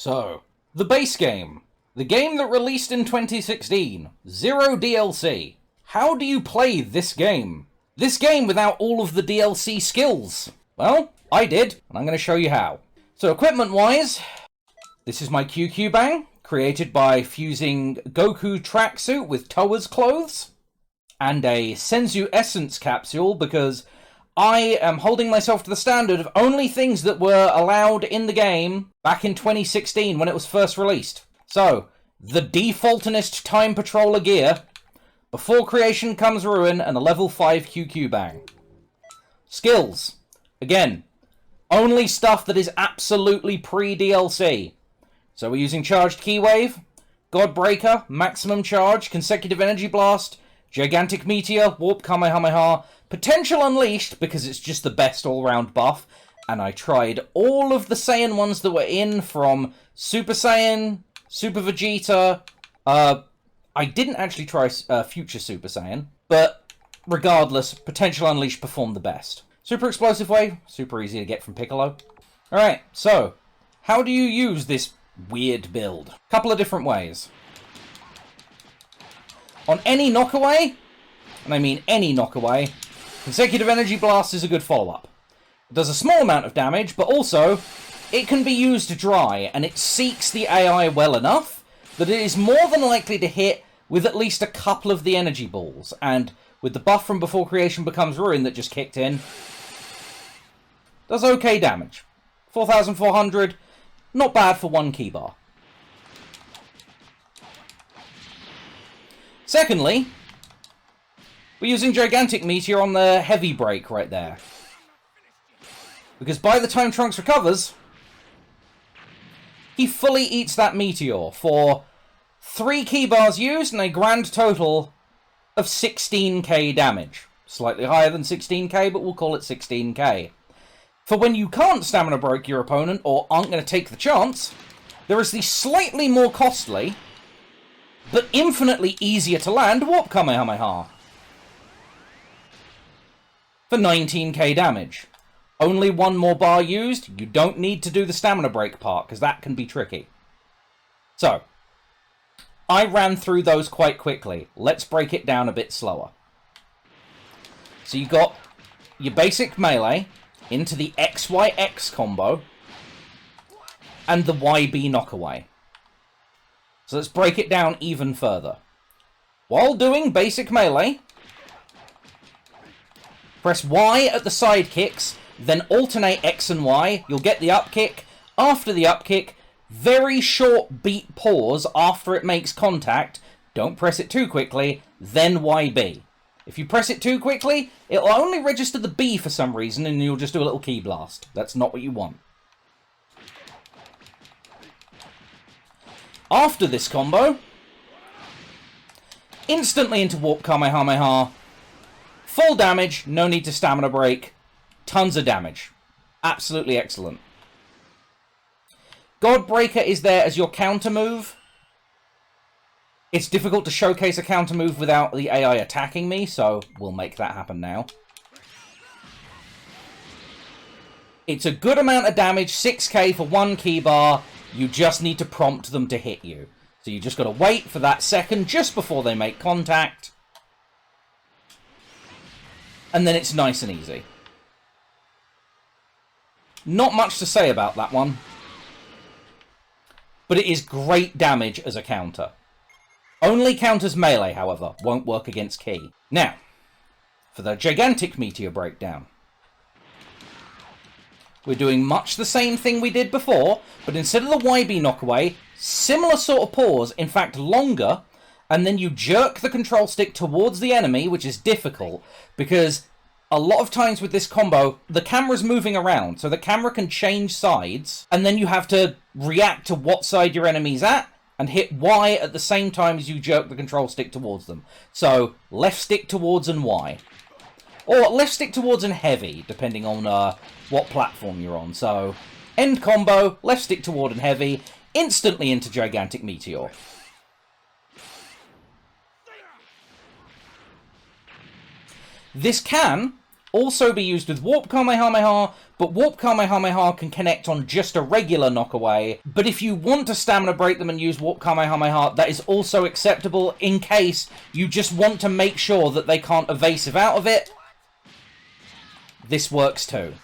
So, the base game. The game that released in 2016. Zero DLC. How do you play this game? This game without all of the DLC skills? Well, I did, and I'm going to show you how. So, equipment-wise, this is my QQ Bang, created by fusing Goku tracksuit with Toa's clothes, and a Senzu Essence capsule, because I am holding myself to the standard of only things that were allowed in the game back in 2016 when it was first released. So, the defaultinest Time Patroller gear, Before Creation Comes Ruin, and a level 5 QQ Bang. Skills. Again, only stuff that is absolutely pre-DLC. So we're using Charged Key Wave, God Breaker, Maximum Charge, Consecutive Energy Blast, Gigantic Meteor, Warp Kamehameha, Potential Unleashed, because it's just the best all-round buff, and I tried all of the Saiyan ones that were in, from Super Saiyan, Super Vegeta, I didn't actually try Future Super Saiyan, but regardless, Potential Unleashed performed the best. Super Explosive Wave, super easy to get from Piccolo. Alright, so, how do you use this weird build? Couple of different ways. On any knockaway, and I mean any knockaway, Consecutive Energy Blast is a good follow-up. It does a small amount of damage, but also, it can be used dry, and it seeks the AI well enough that it is more than likely to hit with at least a couple of the energy balls, and with the buff from Before Creation Becomes Ruin that just kicked in, does okay damage. 4,400, not bad for one key bar. Secondly, we're using Gigantic Meteor on the heavy break right there. Because by the time Trunks recovers, he fully eats that Meteor for 3 key bars used and a grand total of 16k damage. Slightly higher than 16k, but we'll call it 16k. For when you can't stamina break your opponent, or aren't going to take the chance, there is the slightly more costly, but infinitely easier to land Warp Kamehameha for 19k damage. Only one more bar used. You don't need to do the stamina break part, because that can be tricky. So, I ran through those quite quickly. Let's break it down a bit slower. So you got your basic melee into the XYX combo and the YB knockaway. So let's break it down even further. While doing basic melee, press Y at the side kicks, then alternate X and Y. You'll get the up kick. After the up kick, very short beat pause after it makes contact. Don't press it too quickly, then YB. If you press it too quickly, it'll only register the B for some reason, and you'll just do a little key blast. That's not what you want. After this combo, instantly into Warp Kamehameha. Full damage, no need to stamina break. Tons of damage. Absolutely excellent. God Breaker is there as your counter move. It's difficult to showcase a counter move without the AI attacking me, so we'll make that happen now. It's a good amount of damage, 6k for 1 key bar. You just need to prompt them to hit you. So you just got to wait for that second just before they make contact. And then it's nice and easy. Not much to say about that one. But it is great damage as a counter. Only counters melee, however, won't work against Ki. Now, for the Gigantic Meteor breakdown. We're doing much the same thing we did before, but instead of the YB knockaway, similar sort of pause, in fact longer, and then you jerk the control stick towards the enemy, which is difficult, because a lot of times with this combo, the camera's moving around, so the camera can change sides, and then you have to react to what side your enemy's at, and hit Y at the same time as you jerk the control stick towards them. So, left stick towards and Y. Or left stick towards and heavy, depending on what platform you're on. So, end combo, left stick toward and heavy, instantly into Gigantic Meteor. This can also be used with Warp Kamehameha, but Warp Kamehameha can connect on just a regular knockaway. But if you want to stamina break them and use Warp Kamehameha, that is also acceptable in case you just want to make sure that they can't evasive out of it. This works too.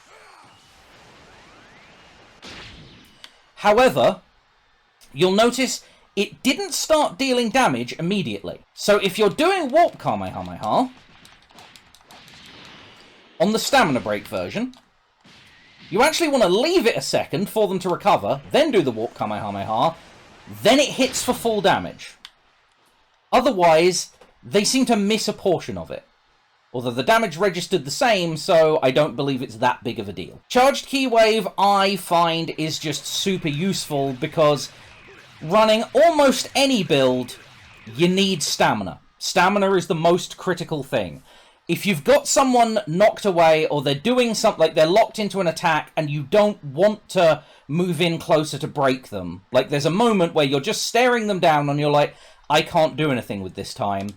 However, you'll notice it didn't start dealing damage immediately. So if you're doing Warp Kamehameha on the stamina break version, you actually want to leave it a second for them to recover, then do the Warp Kamehameha, then it hits for full damage. Otherwise, they seem to miss a portion of it. Although the damage registered the same, so I don't believe it's that big of a deal. Charged Ki Wave, I find, is just super useful because running almost any build, you need stamina. Stamina is the most critical thing. If you've got someone knocked away or they're doing something, like they're locked into an attack and you don't want to move in closer to break them, like there's a moment where you're just staring them down and you're like, I can't do anything with this time,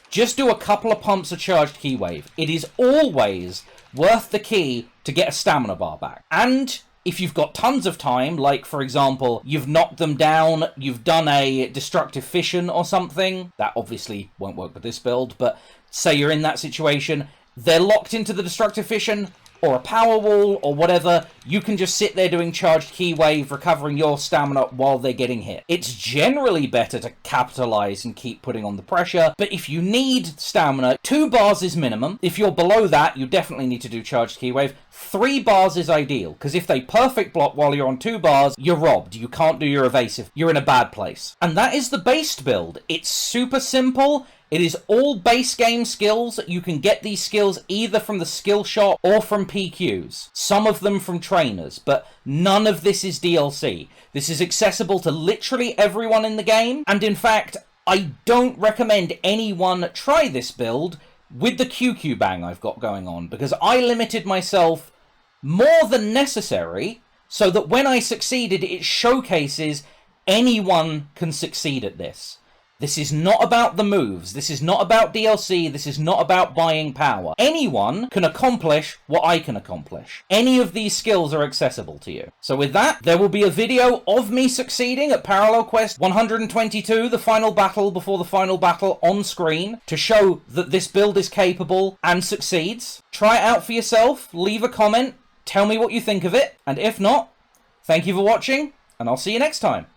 just do a couple of pumps of Charged Ki Wave. It is always worth the key to get a stamina bar back. And if you've got tons of time, like, for example, you've knocked them down, you've done a Destructive Fission or something, that obviously won't work with this build, but say you're in that situation, they're locked into the Destructive Fission, or a Power Wall, or whatever, you can just sit there doing Charged Ki Wave, recovering your stamina while they're getting hit. It's generally better to capitalize and keep putting on the pressure, but if you need stamina, 2 bars is minimum. If you're below that, you definitely need to do Charged Ki Wave. 3 bars is ideal, because if they perfect block while you're on 2 bars, you're robbed. You can't do your evasive. You're in a bad place. And that is the based build. It's super simple. It is all base game skills. You can get these skills either from the skill shop or from PQs. Some of them from trainers, but none of this is DLC. This is accessible to literally everyone in the game. And in fact, I don't recommend anyone try this build with the QQ bang I've got going on, because I limited myself more than necessary so that when I succeeded, it showcases anyone can succeed at this. This is not about the moves. This is not about DLC. This is not about buying power. Anyone can accomplish what I can accomplish. Any of these skills are accessible to you. So with that, there will be a video of me succeeding at Parallel Quest 122, the final battle before the final battle, on screen to show that this build is capable and succeeds. Try it out for yourself. Leave a comment. Tell me what you think of it. And if not, thank you for watching, and I'll see you next time.